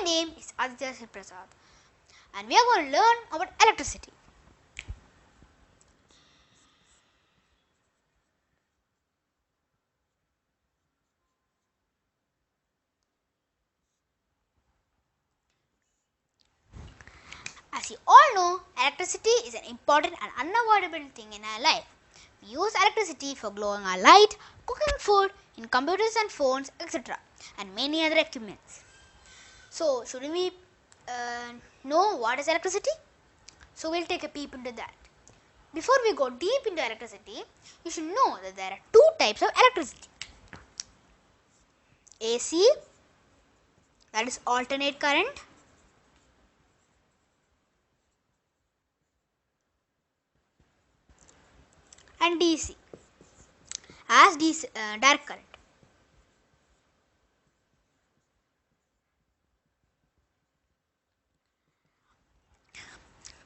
name is Aditya Sreeprasad and we are going to learn about electricity. As you all know, electricity is an important and unavoidable thing in our life. We use electricity for glowing our light, cooking food, in computers and phones, etc. and many other equipments. So, should we know what is electricity? So, we will take a peep into that. Before we go deep into electricity, you should know that there are two types of electricity. AC, that is alternate current, and DC as direct current.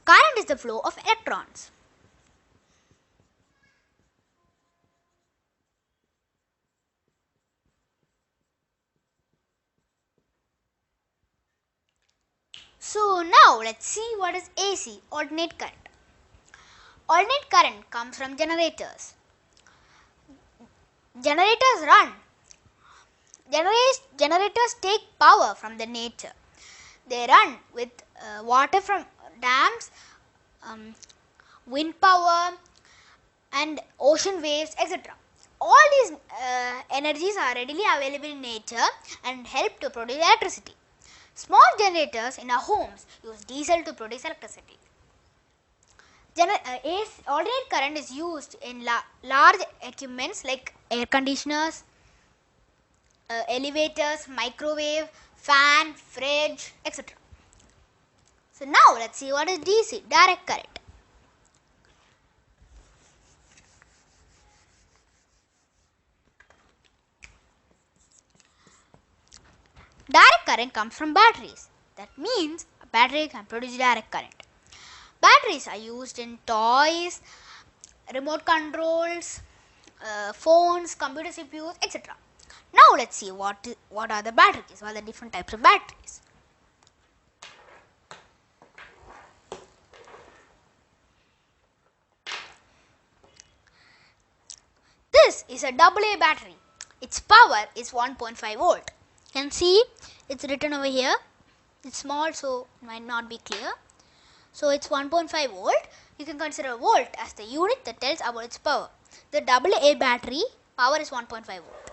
Current is the flow of electrons. So now let's see what is AC, alternate current. Alternate current comes from generators. Generators take power from the nature. They run with water from dams, wind power and ocean waves, etc. All these energies are readily available in nature and help to produce electricity. Small generators in our homes use diesel to produce electricity. Alternate current is used in large equipments like air conditioners, elevators, microwave, fan, fridge, etc. So now let's see what is DC, direct current. Direct current comes from batteries. That means a battery can produce direct current. Batteries are used in toys, remote controls, phones, computer CPUs, etc. Now let's see what are the batteries, what are the different types of batteries. This is a AA battery. Its power is 1.5 volt. You can see it's written over here. It's small, so it might not be clear. So it's 1.5 volt. You can consider volt as the unit that tells about its power. The AA battery power is 1.5 volt.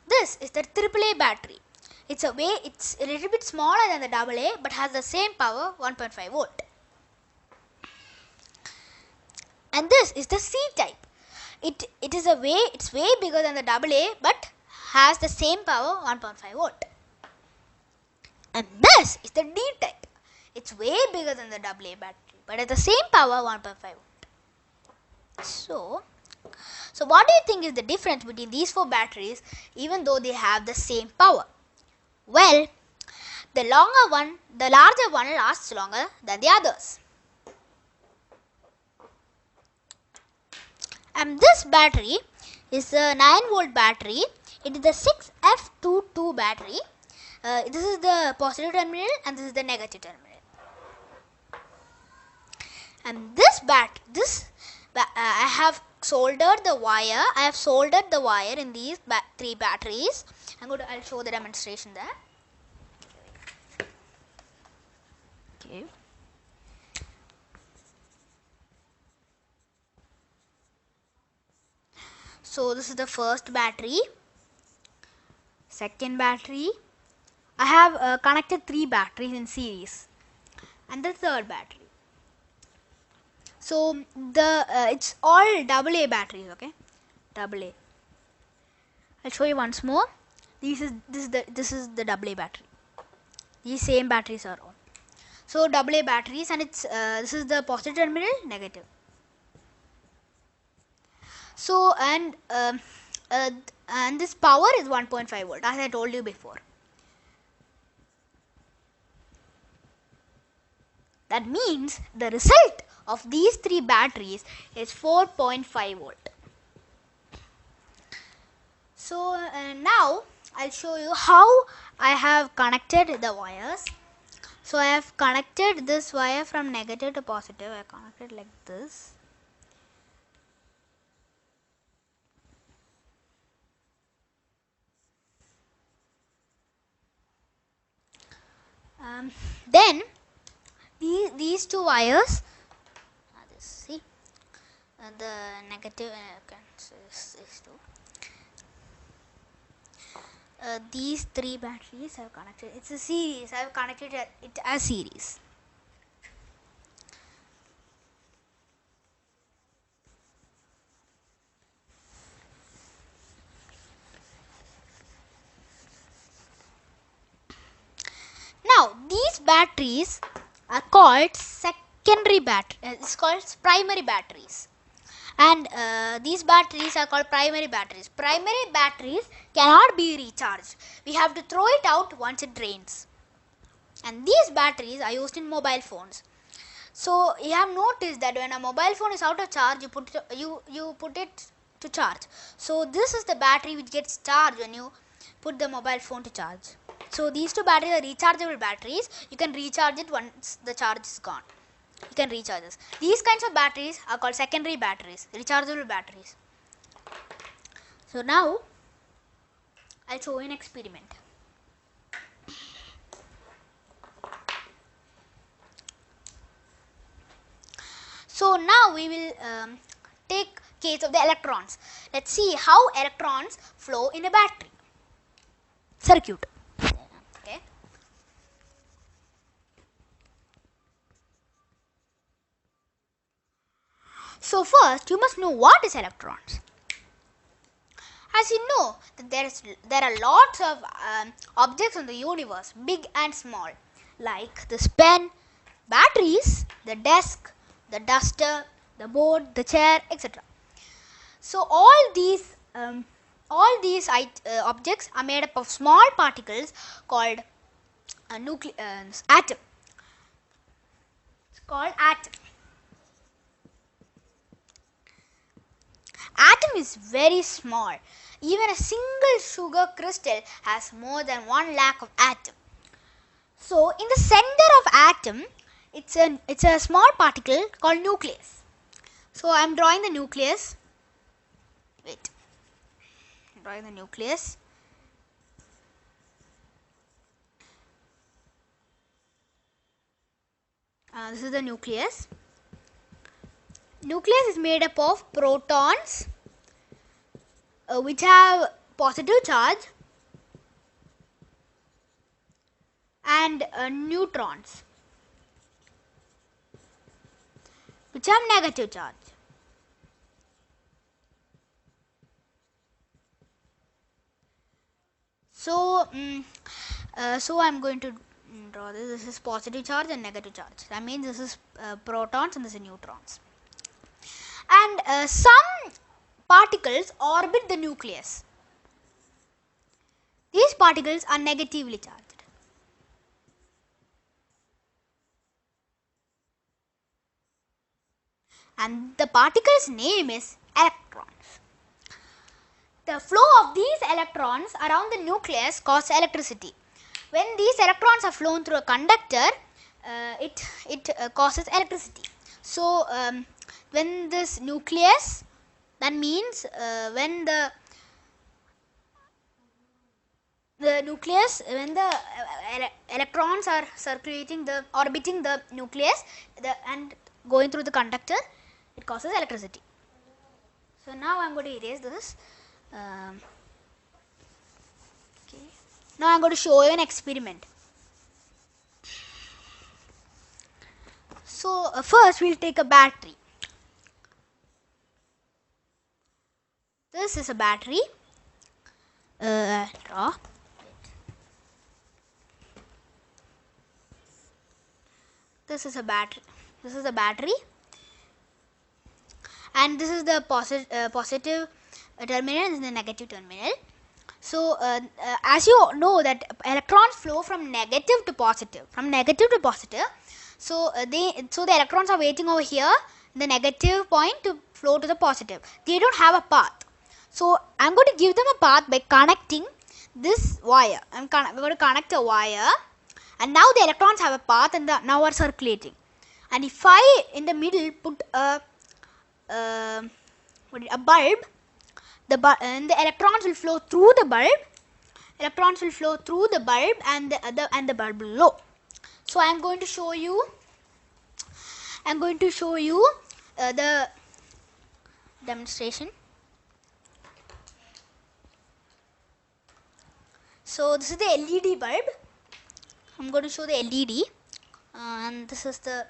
This is the AAA battery. It's a little bit smaller than the AA but has the same power, 1.5 volt. And this is the C type. It's way bigger than the AA but has the same power, 1.5 volt. And this is the D type. It's way bigger than the AA battery but has the same power, 1.5 volt. So what do you think is the difference between these four batteries even though they have the same power? Well, the larger one lasts longer than the others. And this battery is a 9 volt battery. It is the 6F22 battery. This is the positive terminal and this is the negative terminal. And I have soldered the wire in these three batteries. I'll show the demonstration there. Okay. So this is the first battery, second battery. I have connected three batteries in series, and the third battery. So it's all AA batteries, okay? AA. I'll show you once more. This is the AA battery. These same batteries are on. So AA batteries, and this is the positive terminal, negative. So and this power is 1.5 volt as I told you before. That means the result of these three batteries is 4.5 volt. So now I'll show you how I have connected the wires. So I have connected this wire from negative to positive. I connected like this. Then these two wires, see, the negative is two. These three batteries have connected. It's a series. I have connected it as series. Now these batteries are called secondary battery. It's called primary batteries. And these batteries are called primary batteries. Primary batteries cannot be recharged. We have to throw it out once it drains. And these batteries are used in mobile phones. So you have noticed that when a mobile phone is out of charge, you put it to charge. So this is the battery which gets charged when you put the mobile phone to charge. So these two batteries are rechargeable batteries. You can recharge it once the charge is gone. You can recharge this. These kinds of batteries are called secondary batteries, rechargeable batteries. So now I'll show you an experiment. So now we will take case of the electrons. Let's see how electrons flow in a battery circuit. Okay. So first you must know what is electrons. As you know that there are lots of objects in the universe, big and small, like this pen, batteries, the desk, the duster, the board, the chair, etc. So all these objects are made up of small particles called atom. It's called atom. Atom is very small. Even a single sugar crystal has more than 1 lakh of atom. So in the center of atom, it's a small particle called nucleus. So I am drawing the nucleus. Wait. I'm drawing the nucleus. This is the nucleus. Nucleus is made up of protons which have positive charge and neutrons which have negative charge. So I am going to draw this. This is positive charge and negative charge. That means this is protons and this is neutrons. And some particles orbit the nucleus. These particles are negatively charged. And the particle's name is electrons. The flow of these electrons around the nucleus causes electricity. When these electrons are flown through a conductor, it causes electricity. So when this nucleus, that means when the nucleus, when the electrons are orbiting the nucleus and going through the conductor, it causes electricity. So now I am going to erase this. Okay. Now I am going to show you an experiment. So first we will take a battery. This is a battery. Draw. This is a battery. This is a battery, and this is the positive terminal. This is the negative terminal. So as you know that electrons flow from negative to positive. So the electrons are waiting over here, the negative point, to flow to the positive. They don't have a path. So I am going to give them a path by connecting this wire. We're going to connect a wire, and now the electrons have a path and now are circulating. And if I in the middle put a bulb, and the electrons will flow through the bulb. Electrons will flow through the bulb, and the bulb will glow. So I am going to show you. The demonstration. So this is the LED bulb. I'm going to show the LED, and this is the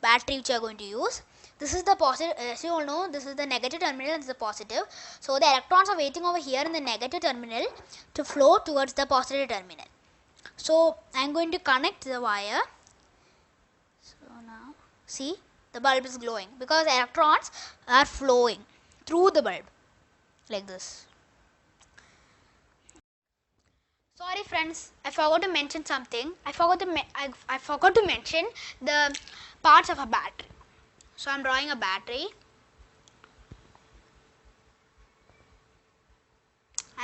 battery which you are going to use. This is the positive. As you all know, this is the negative terminal and this is the positive. So the electrons are waiting over here in the negative terminal to flow towards the positive terminal. So I am going to connect the wire. So now see, the bulb is glowing because electrons are flowing through the bulb like this. Sorry friends, I forgot to mention something. I forgot to mention the parts of a battery. So I am drawing a battery,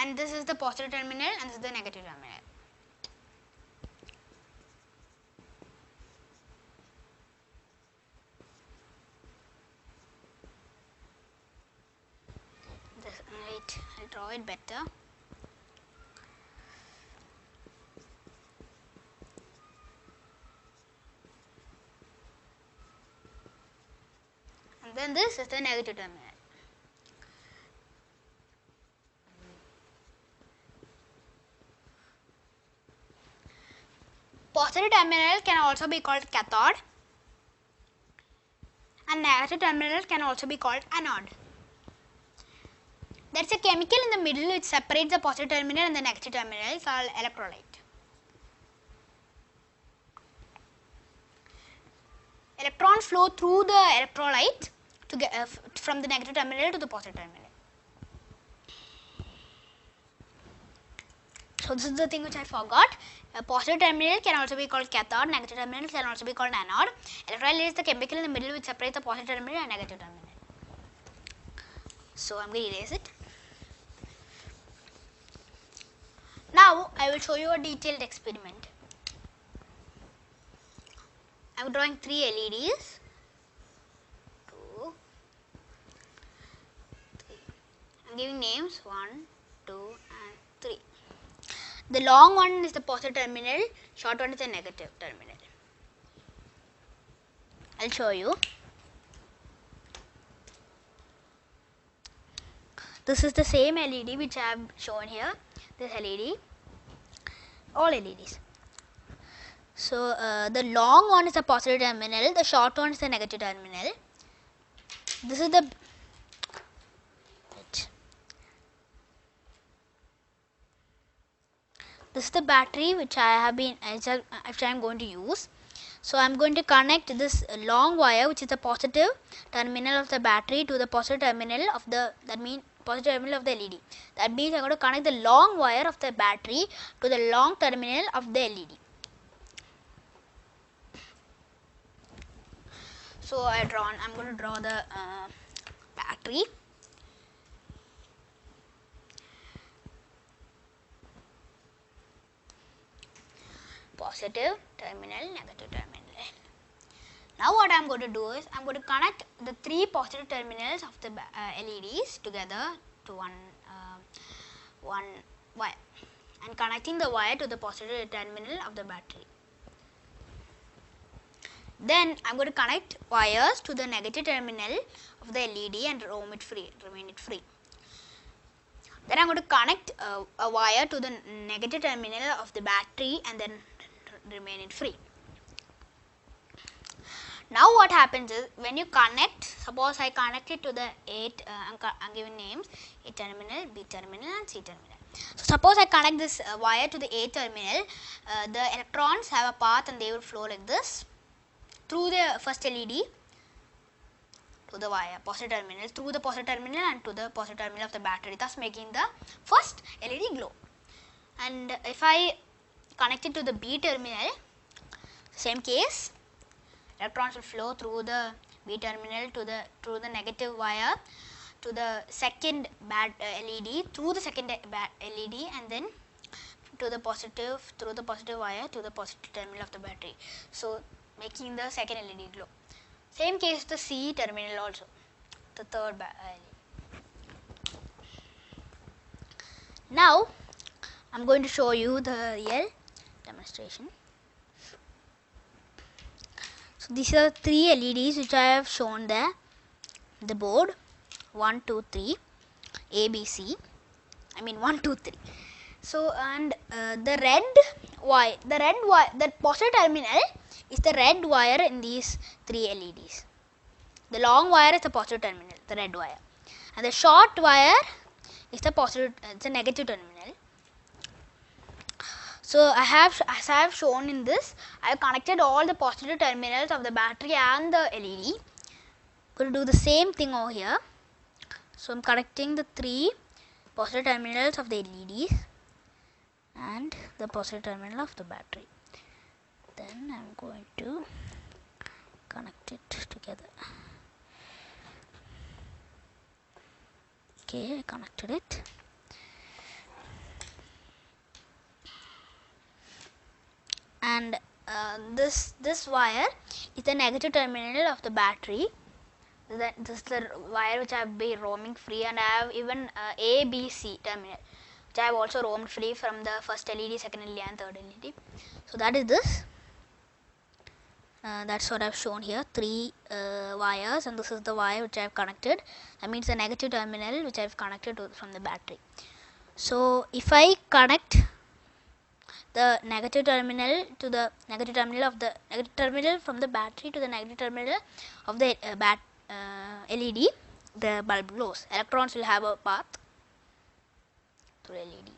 and this is the positive terminal and this is the negative terminal. Wait, I'll draw it better. And then this is the negative terminal. Positive terminal can also be called cathode, and negative terminal can also be called anode. There is a chemical in the middle which separates the positive terminal and the negative terminal called electrolyte. Electrons flow through the electrolyte to get from the negative terminal to the positive terminal. So this is the thing which I forgot. A positive terminal can also be called cathode, negative terminal can also be called anode. Electrolyte is the chemical in the middle which separates the positive terminal and negative terminal. So I am going to erase it. Now I will show you a detailed experiment. I am drawing 3 LEDs. 2, 3. I am giving names 1, 2 and 3. The long one is the positive terminal, short one is the negative terminal. I will show you. This is the same LED which I have shown here. This LED, all LEDs. So the long one is the positive terminal, the short one is the negative terminal. This is the battery which I am going to use. So I am going to connect this long wire, which is the positive terminal of the battery, to the positive terminal of the positive terminal of the LED. That means I am going to connect the long wire of the battery to the long terminal of the LED. So I am going to draw the battery. Positive terminal, negative terminal. Now what I am going to do is I am going to connect the 3 positive terminals of the LEDs together to one wire, and connecting the wire to the positive terminal of the battery. Then I am going to connect wires to the negative terminal of the LED and remain it free. Then I am going to connect a wire to the negative terminal of the battery and then remain it free. Now what happens is, when you connect, suppose I connect it to the I am giving names, A terminal, B terminal and C terminal. So suppose I connect this wire to the A terminal, the electrons have a path and they will flow like this through the first LED to the wire, positive terminal, through the positive terminal and to the positive terminal of the battery, thus making the first LED glow. And if I connect it to the B terminal, same case, electrons will flow through the B terminal to the negative wire to the second LED through the second LED, and then to the positive through the positive wire to the positive terminal of the battery. So making the second LED glow. Same case the C terminal also, the third LED. Now I am going to show you the real demonstration. So these are 3 LEDs which I have shown there, the board 1, 2, 3, A, B, C. I mean 1, 2, 3. So and the red wire, the positive terminal is the red wire in these 3 LEDs. The long wire is the positive terminal, the red wire, and the short wire is the positive, it's a negative terminal. So as I have shown in this, I have connected all the positive terminals of the battery and the LED. Going to do the same thing over here. So I am connecting the 3 positive terminals of the LEDs and the positive terminal of the battery. Then I am going to connect it together. Okay, I connected it. And this wire is the negative terminal of the battery. This is the wire which I have been roaming free, and I have even A, B, C terminal which I have also roamed free from the first LED, second LED and third LED. So that is this. That's what I have shown here, 3 wires, and this is the wire which I have connected. That means the negative terminal which I have connected from the battery. So if I connect the negative terminal to the negative terminal of the negative terminal from the battery to the negative terminal of the LED, the bulb glows. Electrons will have a path through LED.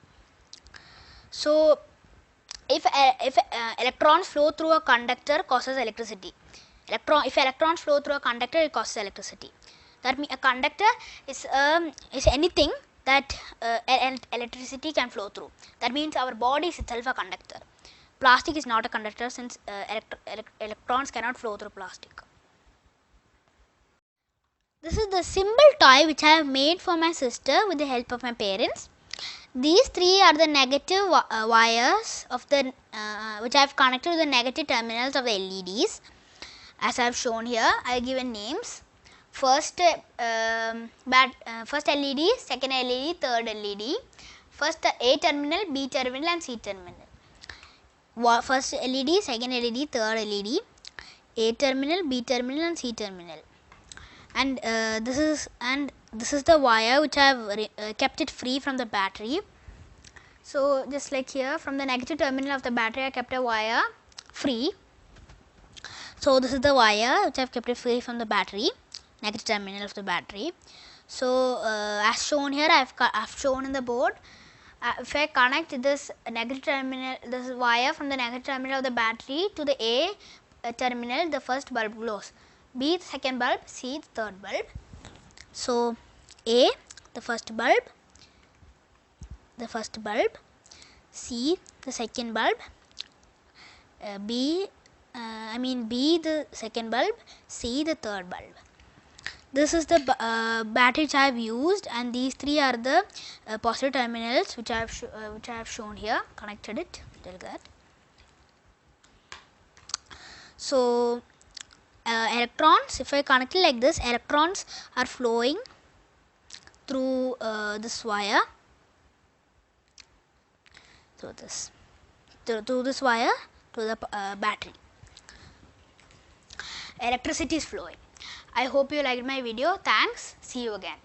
So if electrons flow through a conductor, causes electricity. If electrons flow through a conductor, it causes electricity. That means a conductor is anything that electricity can flow through. That means our body is itself a conductor. Plastic is not a conductor, since electrons cannot flow through plastic. This is the symbol toy which I have made for my sister with the help of my parents. These 3 are the negative wires of the which I have connected to the negative terminals of the LEDs. As I have shown here, I have given names. First first LED, second LED, third LED. First A terminal, B terminal and C terminal. First LED, second LED, third LED. A terminal, B terminal and C terminal. And this is the wire which I have kept it free from the battery. So just like here, from the negative terminal of the battery I kept a wire free. So this is the wire which I have kept it free from the battery, negative terminal of the battery. So as shown here, I have shown in the board. If I connect this negative terminal, this wire from the negative terminal of the battery to the A terminal, the first bulb glows. B the second bulb, C the third bulb. So A the first bulb, C the second bulb, B the second bulb, C the third bulb. This is the battery which I have used, and these 3 are the positive terminals which I have shown here. Connected it like that. So electrons, if I connect it like this, electrons are flowing through this wire, through this wire to the battery. Electricity is flowing. I hope you liked my video. Thanks. See you again.